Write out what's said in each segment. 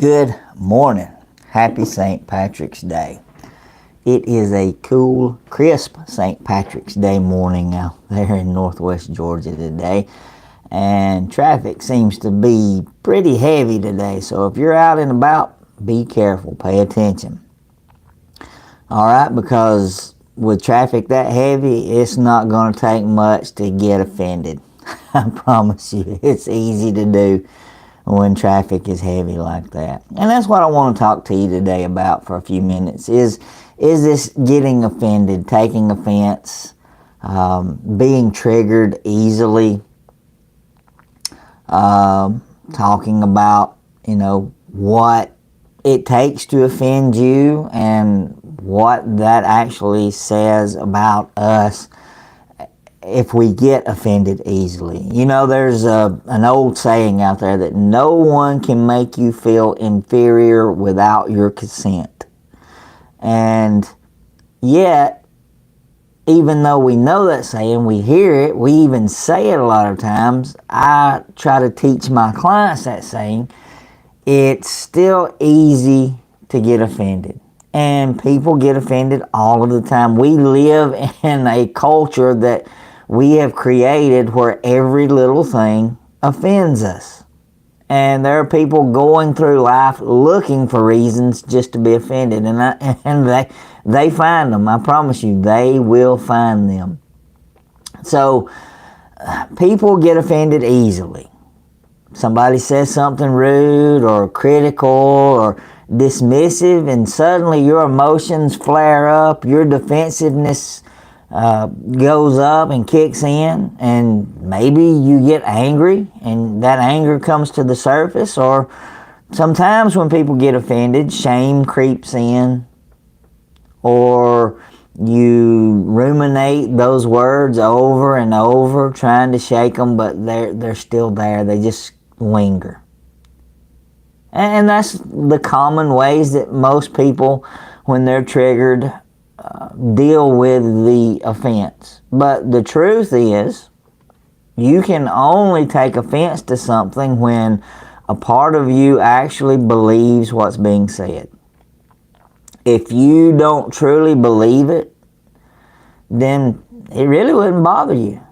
Good morning. Happy St. Patrick's Day. It is a cool, crisp St. Patrick's Day morning out there in northwest Georgia today. And traffic seems to be pretty heavy today. So if you're out and about, be careful. Pay attention. Alright, because with traffic that heavy, it's not going to take much to get offended. I promise you, it's easy to do when traffic is heavy like that. And that's what I want to talk to you today about for a few minutes is this getting offended, taking offense, being triggered easily, talking about, what it takes to offend you and what that actually says about us if we get offended easily. There's an old saying out there that no one can make you feel inferior without your consent. And yet, even though we know that saying, we hear it, we even say it a lot of times, I try to teach my clients that saying, it's still easy to get offended. And people get offended all of the time. We live in a culture that we have created where every little thing offends us. And there are people going through life looking for reasons just to be offended. And they find them. I promise you, they will find them. So people get offended easily. Somebody says something rude or critical or dismissive, and suddenly your emotions flare up, your defensiveness goes up and kicks in, and maybe you get angry and that anger comes to the surface. Or sometimes when people get offended, shame creeps in, or you ruminate those words over and over trying to shake them, but they're still there. They just linger. And that's the common ways that most people, when they're triggered, deal with the offense. But the truth is, you can only take offense to something when a part of you actually believes what's being said. If you don't truly believe it, then it really wouldn't bother you.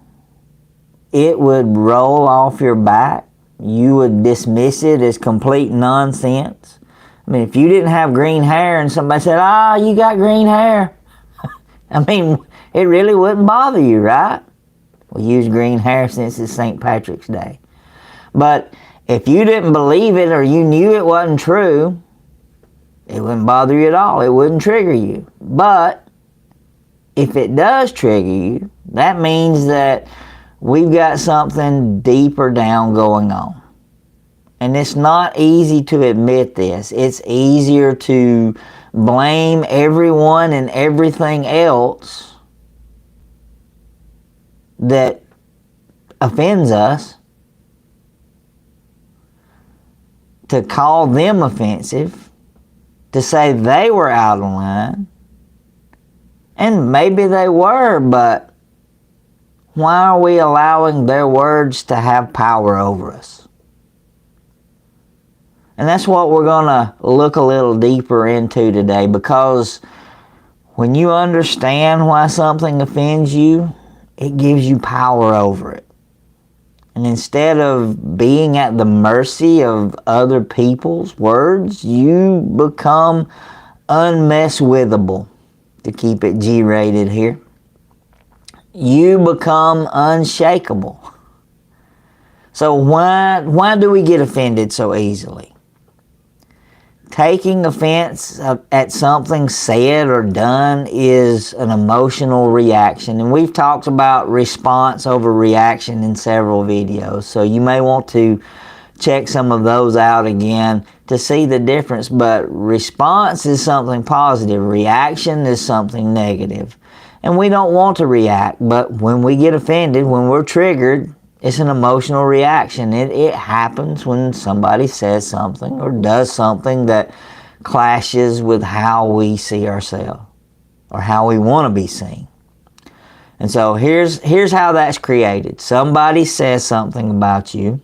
It would roll off your back. You would dismiss it as complete nonsense. I mean, if you didn't have green hair and somebody said, you got green hair, I mean, it really wouldn't bother you, right? We use green hair since it's St. Patrick's Day. But if you didn't believe it or you knew it wasn't true, it wouldn't bother you at all. It wouldn't trigger you. But if it does trigger you, that means that we've got something deeper down going on. And it's not easy to admit this. It's easier to blame everyone and everything else that offends us, to call them offensive, to say they were out of line. And maybe they were, but why are we allowing their words to have power over us? And that's what we're going to look a little deeper into today, because when you understand why something offends you, it gives you power over it. And instead of being at the mercy of other people's words, you become unmesswithable, to keep it G-rated here. You become unshakable. So why do we get offended so easily? Taking offense at something said or done is an emotional reaction. And we've talked about response over reaction in several videos. So you may want to check some of those out again to see the difference. But response is something positive. Reaction is something negative. And we don't want to react. But when we get offended, when we're triggered, it's an emotional reaction. It happens when somebody says something or does something that clashes with how we see ourselves or how we want to be seen. And so here's how that's created. Somebody says something about you.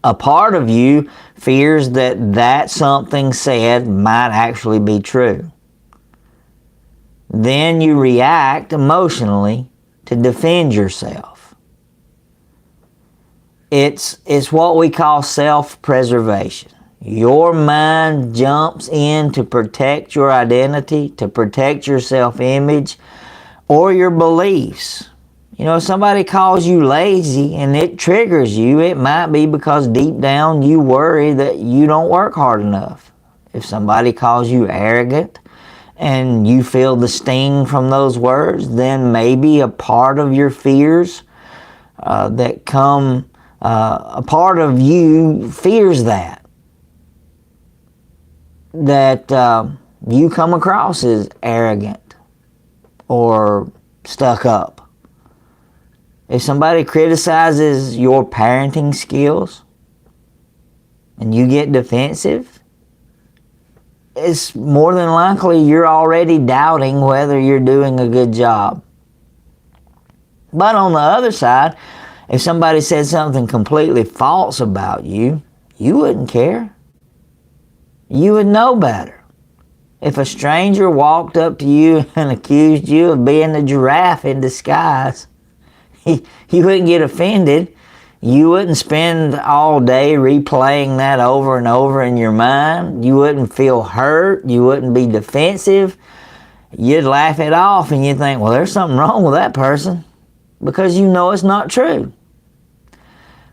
A part of you fears that that something said might actually be true. Then you react emotionally to defend yourself. It's what we call self-preservation. Your mind jumps in to protect your identity, to protect your self-image, or your beliefs. You know, if somebody calls you lazy and it triggers you, it might be because deep down you worry that you don't work hard enough. If somebody calls you arrogant and you feel the sting from those words, then maybe a part of your fears a part of you fears that you come across as arrogant or stuck up. If somebody criticizes your parenting skills and you get defensive, it's more than likely you're already doubting whether you're doing a good job. But on the other side, if somebody said something completely false about you, you wouldn't care. You would know better. If a stranger walked up to you and accused you of being a giraffe in disguise, you wouldn't get offended. You wouldn't spend all day replaying that over and over in your mind. You wouldn't feel hurt. You wouldn't be defensive. You'd laugh it off and you'd think, well, there's something wrong with that person, because you know it's not true.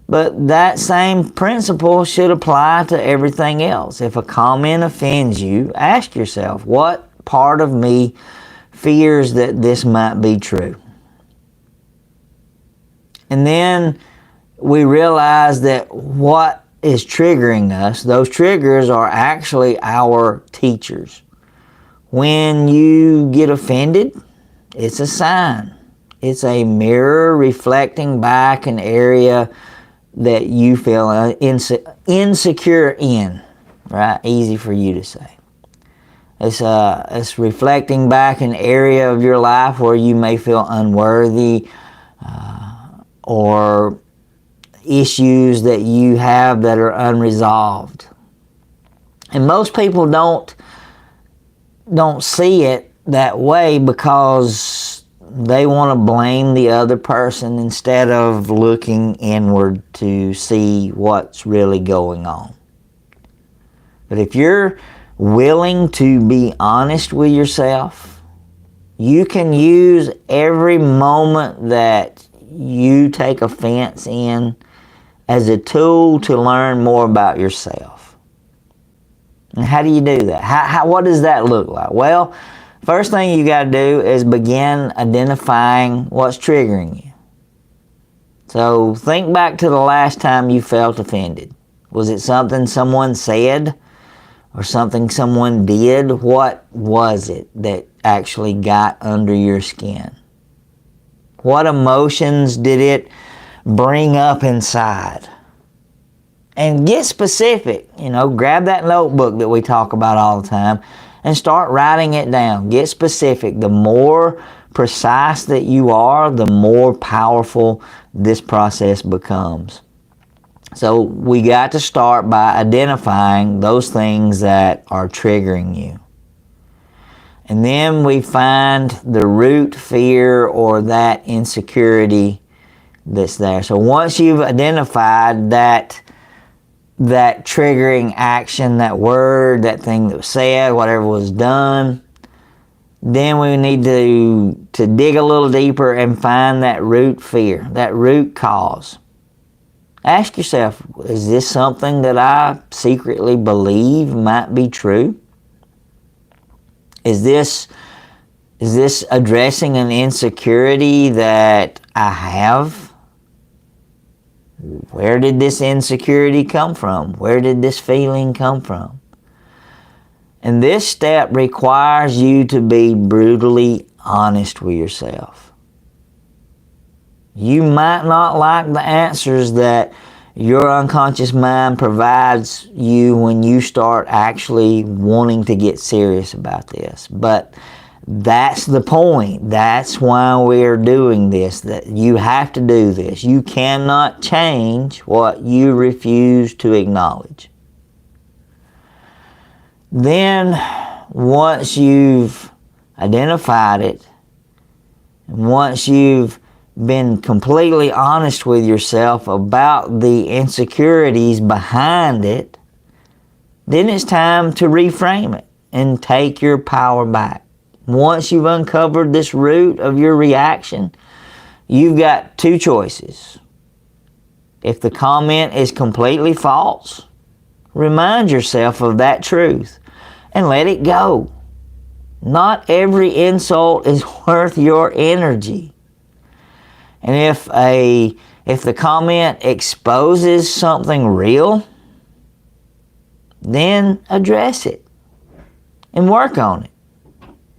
But that same principle should apply to everything else. If a comment offends you, ask yourself, what part of me fears that this might be true? And then we realize that what is triggering us, those triggers are actually our teachers. When you get offended, it's a sign. It's a mirror reflecting back an area that you feel insecure in, right? Easy for you to say. It's reflecting back an area of your life where you may feel unworthy, or issues that you have that are unresolved. And most people don't see it that way because they want to blame the other person instead of looking inward to see what's really going on. But if you're willing to be honest with yourself, you can use every moment that you take offense in as a tool to learn more about yourself. And how do you do that? What does that look like? Well, first thing you got to do is begin identifying what's triggering you. So think back to the last time you felt offended. Was it something someone said or something someone did? What was it that actually got under your skin? What emotions did it bring up inside? And get specific. Grab that notebook that we talk about all the time and start writing it down. Get specific. The more precise that you are, the more powerful this process becomes. So we got to start by identifying those things that are triggering you. And then we find the root fear or that insecurity that's there. So once you've identified that triggering action, that word, that thing that was said, whatever was done, then we need to dig a little deeper and find that root fear, that root cause. Ask yourself, is this something that I secretly believe might be true? Is this addressing an insecurity that I have? Where did this insecurity come from? Where did this feeling come from? And this step requires you to be brutally honest with yourself. You might not like the answers that your unconscious mind provides you when you start actually wanting to get serious about this. But That's the point. That's why we're doing this. That you have to do this. You cannot change what you refuse to acknowledge. Then, once you've identified it, and once you've been completely honest with yourself about the insecurities behind it, then it's time to reframe it and take your power back. Once you've uncovered this root of your reaction, you've got two choices. If the comment is completely false, remind yourself of that truth and let it go. Not every insult is worth your energy. And if the comment exposes something real, then address it and work on it.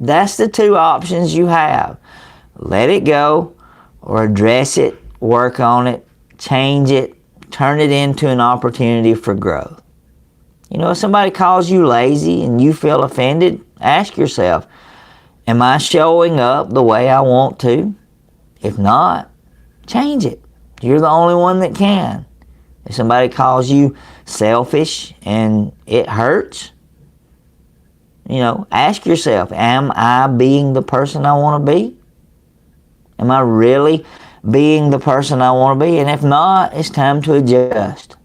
That's the two options you have. Let it go, or address it, work on it, change it, turn it into an opportunity for growth. You know, if somebody calls you lazy and you feel offended, ask yourself, am I showing up the way I want to? If not, change it. You're the only one that can. If somebody calls you selfish and it hurts, you know, ask yourself, am I being the person I want to be? Am I really being the person I want to be? And if not, it's time to adjust.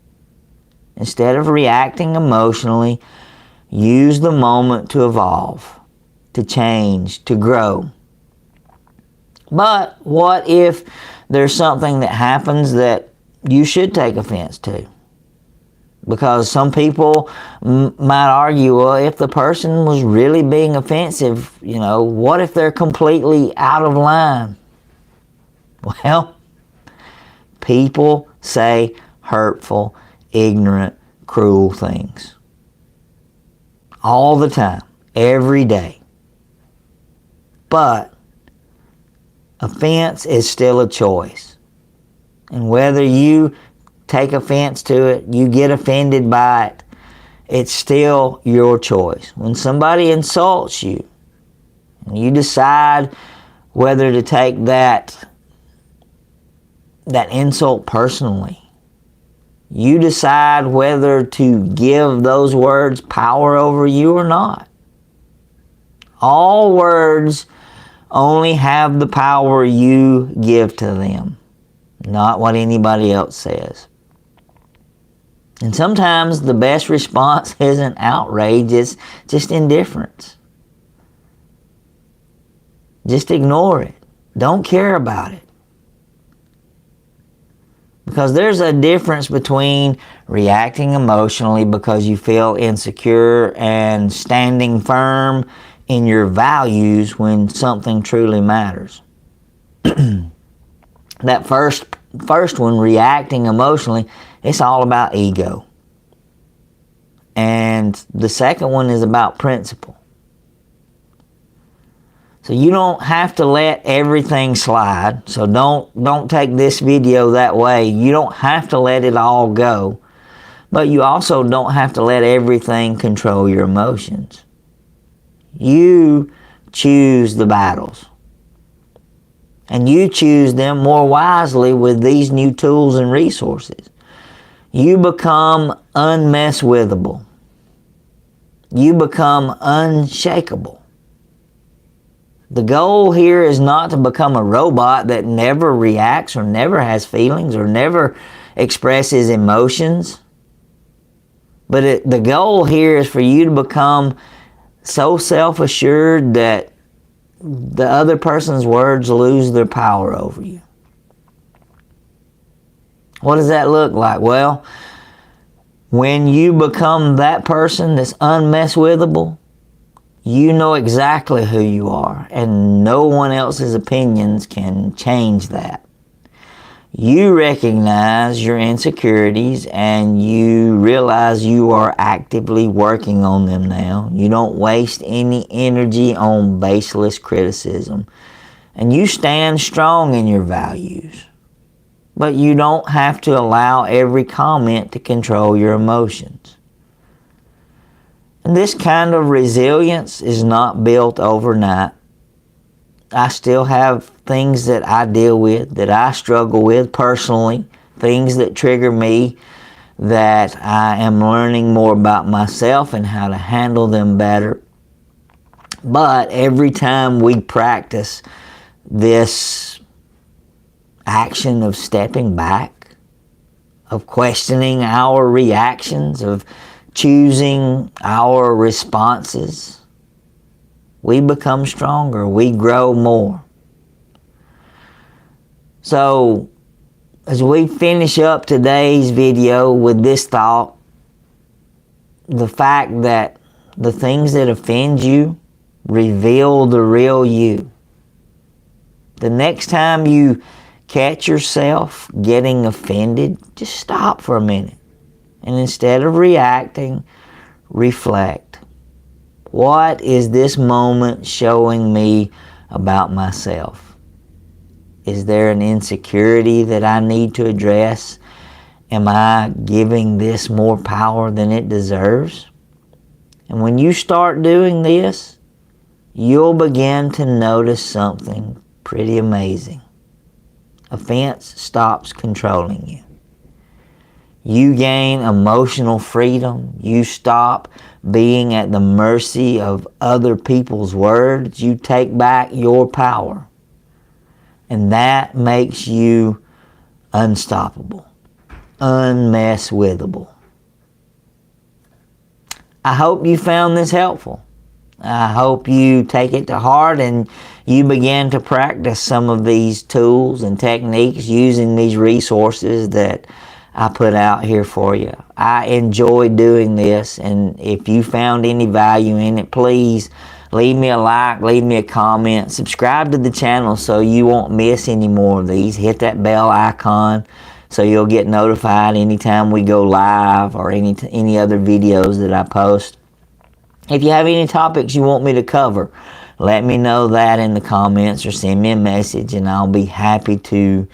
Instead of reacting emotionally, use the moment to evolve, to change, to grow. But what if there's something that happens that you should take offense to? Because some people might argue, well, if the person was really being offensive, you know, what if they're completely out of line? Well, people say hurtful, ignorant, cruel things all the time, every day. But offense is still a choice. And whether you take offense to it, you get offended by it, it's still your choice. When somebody insults you, and you decide whether to take that insult personally, you decide whether to give those words power over you or not. All words only have the power you give to them, not what anybody else says. And sometimes the best response isn't outrage, it's just indifference. Just ignore it. Don't care about it. Because there's a difference between reacting emotionally because you feel insecure and standing firm in your values when something truly matters. That first one, reacting emotionally, it's all about ego. And the second one is about principle. So you don't have to let everything slide. So don't take this video that way. You don't have to let it all go. But you also don't have to let everything control your emotions. You choose the battles. And you choose them more wisely with these new tools and resources. You become unmesswithable. You become unshakable. The goal here is not to become a robot that never reacts or never has feelings or never expresses emotions. But the goal here is for you to become so self-assured that the other person's words lose their power over you. What does that look like? Well, when you become that person that's unmesswithable, you know exactly who you are, and no one else's opinions can change that. You recognize your insecurities and you realize you are actively working on them now. You don't waste any energy on baseless criticism. And you stand strong in your values. But you don't have to allow every comment to control your emotions. And this kind of resilience is not built overnight. I still have things that I deal with, that I struggle with personally, things that trigger me, that I am learning more about myself and how to handle them better. But every time we practice this action of stepping back, of questioning our reactions, of choosing our responses, we become stronger, we grow more. So, as we finish up today's video with this thought, the fact that the things that offend you reveal the real you. The next time you catch yourself getting offended, just stop for a minute. And instead of reacting, reflect. What is this moment showing me about myself? Is there an insecurity that I need to address? Am I giving this more power than it deserves? And when you start doing this, you'll begin to notice something pretty amazing. Offense stops controlling you. You gain emotional freedom. You stop being at the mercy of other people's words. You take back your power. And that makes you unstoppable, unmesswithable. I hope you found this helpful. I hope you take it to heart and you begin to practice some of these tools and techniques using these resources that I put out here for you. I enjoy doing this, and if you found any value in it, please leave me a like, leave me a comment, subscribe to the channel so you won't miss any more of these. Hit that bell icon so you'll get notified anytime we go live or any other videos that I post. If you have any topics you want me to cover, let me know that in the comments or send me a message, and I'll be happy to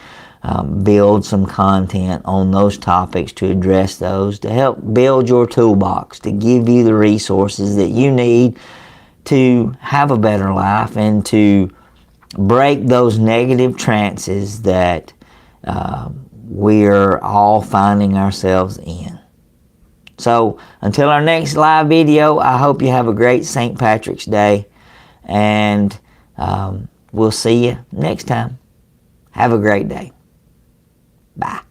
build some content on those topics to address those, to help build your toolbox, to give you the resources that you need to have a better life and to break those negative trances that we're all finding ourselves in. So until our next live video, I hope you have a great St. Patrick's Day, and we'll see you next time. Have a great day. Bye.